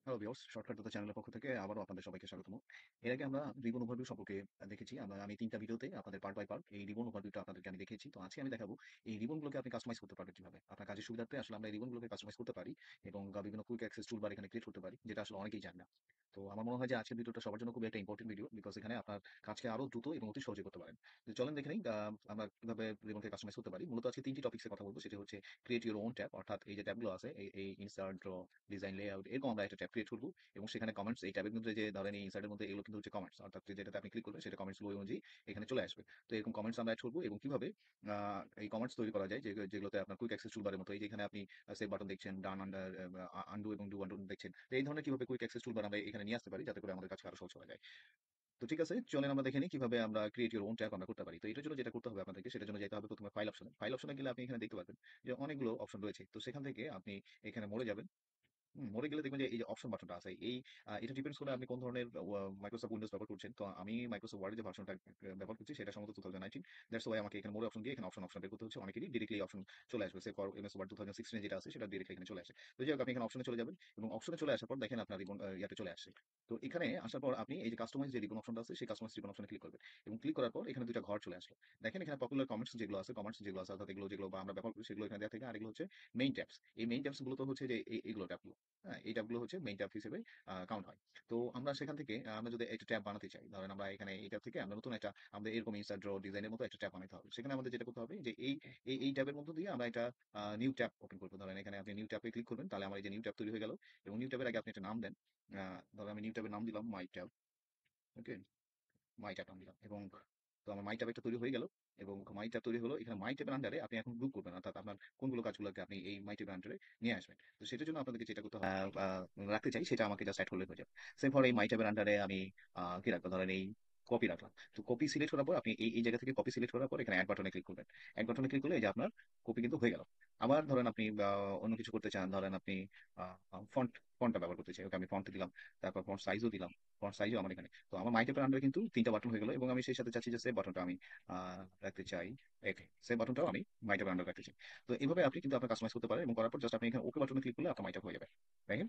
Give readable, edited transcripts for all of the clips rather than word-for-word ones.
Hello viewers, shortcut দাতা চ্যানেলের পক্ষ থেকে আবারও আপনাদের সবাইকে স্বাগতম। এর আগে আমরা রিবন ওভারভিউ সম্পর্কে দেখেছি। আমি ৩ টা ভিডিওতে আপনাদের পার্ট বাই পার্ট এই রিবন ওভারভিউটা আপনাদেরকে আমি দেখিয়েছি। তো আজকে আমি দেখাবো এই রিবনগুলোকে আপনি কাস্টমাইজ করতে পারবেন কিভাবে। আপনার কাজের সুবিধার্থে আসলে আমরা এই রিবনগুলোকে কাস্টমাইজ করতে পারি এবং বিভিন্ন কুইক অ্যাক্সেস টুলবার এখানে ক্রিয়েট করতে পারি, যেটা আসলে অনেকেই জানে না। তো আমার মনে হয় যে আজকের ভিডিওটা সবার জন্য খুবই একটা ইম্পোর্টেন্ট ভিডিও, বিকজ এখানে আপনার কাজকে আরো দ্রুত এবং অতি সহজে করতে পারেন। তো চলেন দেখে নিই আমরা কিভাবে রিবনকে কাস্টমাইজ করতে পারি। মূলত আজকে ৩ টি টপিকসে কথা বলবো। সেটি হচ্ছে ক্রিয়েট ইউর ওন ট্যাব, অর্থাৎ এই যে ট্যাবগুলো আছে এই ইনসার্ট, ড্র, ডিজাইন, লেআউট, এরকম আমরা একটা ট্যাব ক্রিয়েট করব এবং সেখানে কমেন্টস এই ট্যাবের মধ্যে যে ধরেন এই ইনসার্টের মধ্যে এগুলো কিন্তু হচ্ছে কমেন্টস, অর্থাৎ যেটাতে আপনি ক্লিক করবেন সেটা কমেন্টস বই অনুযায়ী এখানে চলে আসবে। তো এরকম কমেন্টস আমরা অ্যাড করবো এবং কিভাবে এই কমেন্টস তৈরি করা যায় যেগুলোতে আপনার কুইক অ্যাক্সেস টুলবারের মতো এই যে এখানে আপনি সেভ বাটন দেখছেন, ডান আন্ডার আন্ডু এবং ডু বাটন দেখছেন। তো এই ধরনের কিভাবে কুইক অ্যাক্সেস টুলবার আমরা এখানে নিয়ে আসতে পারি যাতে করে আমাদের কাছে আরো সহজ হয়ে যায়। তো ঠিক আছে, চলেন আমরা দেখে নিই কিভাবে আমরা ক্রিয়েট ইউর ওন ট্যাব আমরা করতে পারি। তো এটার জন্য যেটা করতে হবে আপনাদেরকে, সেটার জন্য যেতে হবে প্রথমে ফাইল অপশনে গেলে আপনি এখানে দেখতে পারবেন যে অনেকগুলো অপশন রয়েছে। তো সেখান থেকে আপনি এখানে মোড়ে যাবেন। মরে গেলে দেখবেন যে এই যে অপশন বাটনটা আছে এটা ডিপেন্ডস করে আপনি কোন ধরনের মাইক্রোসফট উইন্ডোজ ব্যবহার করছেন। তো আমি মাইক্রোসফট ওয়ার্ডের যে ভার্সনটা ব্যবহার করছি সেটা সম্ভবত 2019। দ্যাটস ওয়াই আমাকে এখানে মোরে অপশন দিয়ে এখানে অপশন বের করতে হচ্ছে। অনেকেরই ডিরেক্টলি অপশন চলে আসবে। সে ফর এমএস ওয়ার্ড 2016 যেটা আছে সেটা ডিরেক্টলি এখানে চলে আসে। তো যাই হোক, আপনি এখানে অপশনে চলে যাবেন এবং অপশনে চলে আসার পর দেখেন আপনার রিবন ইয়াতে চলে আসছে। তো এখানে আসার পর আপনি এই যে কাস্টমাইজ যে রিবন অপশনটা আছে সেই কাস্টমাইজ রিবন অপশনে ক্লিক করবেন এবং ক্লিক করার পর এখানে দুইটা ঘর চলে আসলো। দেখেন এখানে পপুলার কমেন্টস যেগুলো আছে অর্থাৎ এগুলো যেগুলো বা আমরা ব্যবহার করি সেগুলো এখানে দেওয়া থেকে, আর এগুলো হচ্ছে মেইন ট্যাবস। এই মেইন ট্যাবস গুলো তো হচ্ছে যে এইগুলো ট্যাবগুলো। হ্যাঁ, এই ট্যাবগুলো হচ্ছে মেইন ট্যাব হিসেবে কাউন্ট হয়। তো আমরা সেখান থেকে আমরা যদি একটা ট্যাব বানাতে চাই, ধরেন আমরা এখানে এই ট্যাব থেকে আমরা নতুন একটা আমাদের এরকম ইনসার্ট, ড্র, ডিজাইনের মতো একটা ট্যাব বানাতে হবে। সেখানে আমাদের যেটা করতে হবে যে এই ট্যাবের মধ্য দিয়ে আমরা একটা নিউ ট্যাব ওপেন করবো। ধরেন এখানে আপনি নিউ ট্যাবে ক্লিক করবেন, তাহলে আমার এই যে নিউ ট্যাব তৈরি হয়ে গেল এবং নিউ ট্যাবের আগে আপনি একটা নাম দেন। ধরেন আমি নিউ ট্যাবের নাম দিলাম মাই ট্যাব। ওকে, মাই ট্যাব নাম দিলাম এবং তো আমার মাই ট্যাব একটা তৈরি হয়ে গেল এবং মাই ট্যাব তৈরি হলো। এখানে মাই ট্যাবের আন্ডারে আপনি এখন গ্রুপ করবেন, অর্থাৎ আপনার কোনগুলো কাজগুলোকে আপনি এই মাই ট্যাবের আন্ডারে নিয়ে আসবেন। তো সেটার জন্য আপনাদেরকে যেটা করতে হবে রাখতে চাই সেটা আমাকে জাস্ট অ্যাড করলে হয়ে যাবে। সেম ফর এই মাই ট্যাবের আন্ডারে আমি কি রাখবো, ধরেন এই কপি রাখলাম। তো কপি সিলেক্ট করার পর আপনি এই জায়গা থেকে কপি সিলেক্ট করার পর এখানে অ্যাড বাটনে ক্লিক করবেন। অ্যাড বাটনে ক্লিক করলে এই যে আপনার কপি কিন্তু হয়ে গেল। আবার ধরেন আপনি অন্য কিছু করতে চান, ধরেন আপনি ফন্ট ফন্টটা ব্যবহার করতে চাই। ওকে, আমি ফন্ট দিলাম, তারপর ফন্ট সাইজও দিলাম। ফন্ট সাইজও আমার এখানে। তো আমার মাই ট্যাবের আন্ডারে কিন্তু ৩টা বাটন হয়ে গেল এবং আমি সেই সাথে চাচ্ছি যে সেভ বাটনটা আমি রাখতে চাই। একে সেভ বাটনটাও আমি মাই ট্যাবের আন্ডারে রাখতে চাই। তো এভাবে আপনি কিন্তু আপনার কাস্টমাইজ করতে পারেন এবং করার পর জাস্ট আপনি এখানে ওকে বাটনে ক্লিক করলে আপনার মাই ট্যাব হয়ে যাবে। দেখেন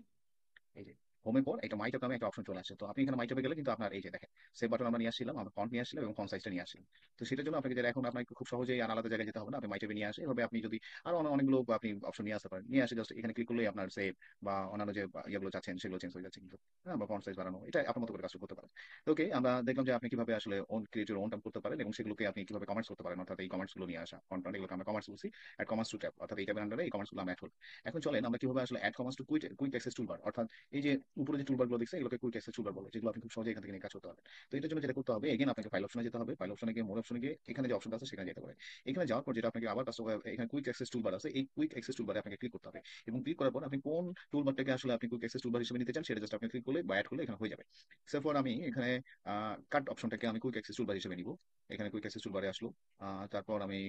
এই যে হোমের পর একটা মাই ট্যাব নামে একটা অপশন চলে আসে। তো আপনি এখানে মাই ট্যাবে গেলে কিন্তু আপনার এই যে দেখেন সেভ বাটন আমরা নিয়ে আসছিলাম, আমরা ফন্ট নিয়ে আসছিলাম এবং ফন্ট সাইজটা নিয়ে আসছিলাম। তো সেটার জন্য আপনাকে যেটা এখন আপনাকে খুব সহজেই আর আলাদা জায়গায় যেতে হবে না, আপনি মাই ট্যাবে নিয়ে আসে। এভাবে আপনি যদি আরো অনেকগুলো আপনি অপশন নিয়ে আসতে পারেন, নিয়ে আসে জাস্ট এখানে ক্লিক করলেই আপনার সেভ বা অন্যান্য যে ইয়েগুলো চাচ্ছেন সেগুলো চেঞ্জ হয়ে যাচ্ছে কিন্তু। হ্যাঁ, বা ফন্ট সাইজ বাড়ানো, এটা আপনার মতো করে কাজ করতে পারেন। ওকে, আমরা দেখলাম যে আপনি কিভাবে আসলে ওন ক্রিয়েট ওন টাইম করতে পারেন এবং সেগুলোকে আপনি কিভাবে কমেন্টস করতে পারেন, অর্থাৎ এই কমেন্টস গুলো নিয়ে আসা কন্টেন্ট, এগুলোকে আমরা কমেন্টস বলছি। অ্যাড কমেন্টস টু ট্যাব, অর্থাৎ এই ট্যাবের আন্ডারে এই কমেন্টস গুলো আমরা অ্যাড করব। এখন চলেন আমরা কিভাবে আসলে add comments to quick access toolbar, অর্থাৎ এই যে উপরে যে টুলবার গুলো দেখছে এগুলোকে কুইক অ্যাক্সেস টুলবার বলে, যেগুলো আপনি খুব সহজে এখান থেকে নিয়ে কাজ করতে পারবেন। তো এটার জন্য যেটা করতে হবে, এগেন আপনাকে ফাইল অপশনে যেতে হবে। ফাইল অপশনে গিয়ে মোর অপশনে গিয়ে এখানে যে অপশনটা আছে সেখানে যেতে হবে। এখানে যাওয়ার পর যেটা আপনাকে আবার এখানে কুইক অ্যাক্সেস টুলবার আছে, এই কুইক অ্যাক্সেস টুলবারে আপনাকে ক্লিক করতে হবে এবং ক্লিক করার পর আপনি কোন টুলবারটাকে আসলে আপনি কুইক অ্যাক্সেস টুলবার হিসেবে নিতে চান সেটা জাস্ট আপনি ক্লিক করলে বা অ্যাড করলে এখানে হয়ে যাবে। সেরপর আমি এখানে কাট অপশনটাকে আমি কুইক অ্যাক্সেস টুলবার হিসেবে নিব। এখানে কুইক অ্যাক্সেস টুলবারে আসলো। তারপর আমি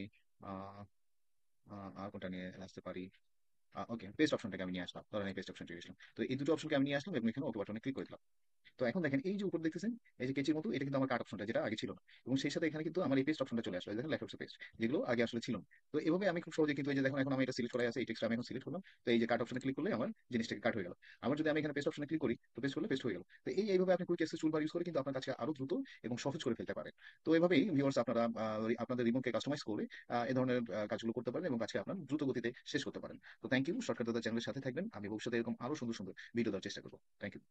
আহ, আর কোনটা নিয়ে আসতে পারি, ওকে পেস্ট অপশনটাকে আমি নিয়ে আসলাম। ধরেন এই পেস্ট অপশনটা নিয়ে আসলাম। তো এই দুটো অপশনকে আমি নিয়ে আসলাম এবং এখানে ওকে বাটনে ক্লিক করে দিলাম। তো এখন দেখেন এই যে উপর দেখতেছেন এই যে কেচির মতো, এটা কিন্তু আমার কাট অপশনটা যেটা আগে ছিল না। এবং সেই সাথে এখানে কিন্তু আমার এই পেস্ট অপশনটা চলে আসলো, এই দেখেন লেফট পেস্ট, যেগুলো আগে আসলে ছিল না। তো এভাবে আমি খুব সহজে কিন্তু এই যে দেখুন এখন আমি এটা সিলেক্ট করা আছে, এই টেক্সট আমি এখন সিলেক্ট করলাম। তো এই যে কাট অপশনে ক্লিক করলে আমার জিনিসটাকে কাট হয়ে গেল। আবার যদি আমি এখানে পেস্ট অপশনে ক্লিক করি তো পেস্ট করলে পেস্ট হয়ে গেল। তো এইভাবে আপনি কুইক অ্যাক্সেস টুলবার ইউজ করে কিন্তু আপনার কাছে আরো দ্রুত এবং সহজ করে ফেলতে পারেন। তো এভাবেই ভিউয়ার্স আপনারা আপনাদের রিমোটকে কাস্টমাইজ করে এই ধরনের কাজগুলো করতে পারেন এবং কাজকে আপনার দ্রুত গতিতে শেষ করতে পারেন। তো থ্যাংক ইউ, শর্টকাট দাদা চ্যানেলের সাথে থাকবেন। আমি ভবিষ্যতে এরকম আরো সুন্দর সুন্দর ভিডিও দেওয়ার চেষ্টা করবো। Thank you.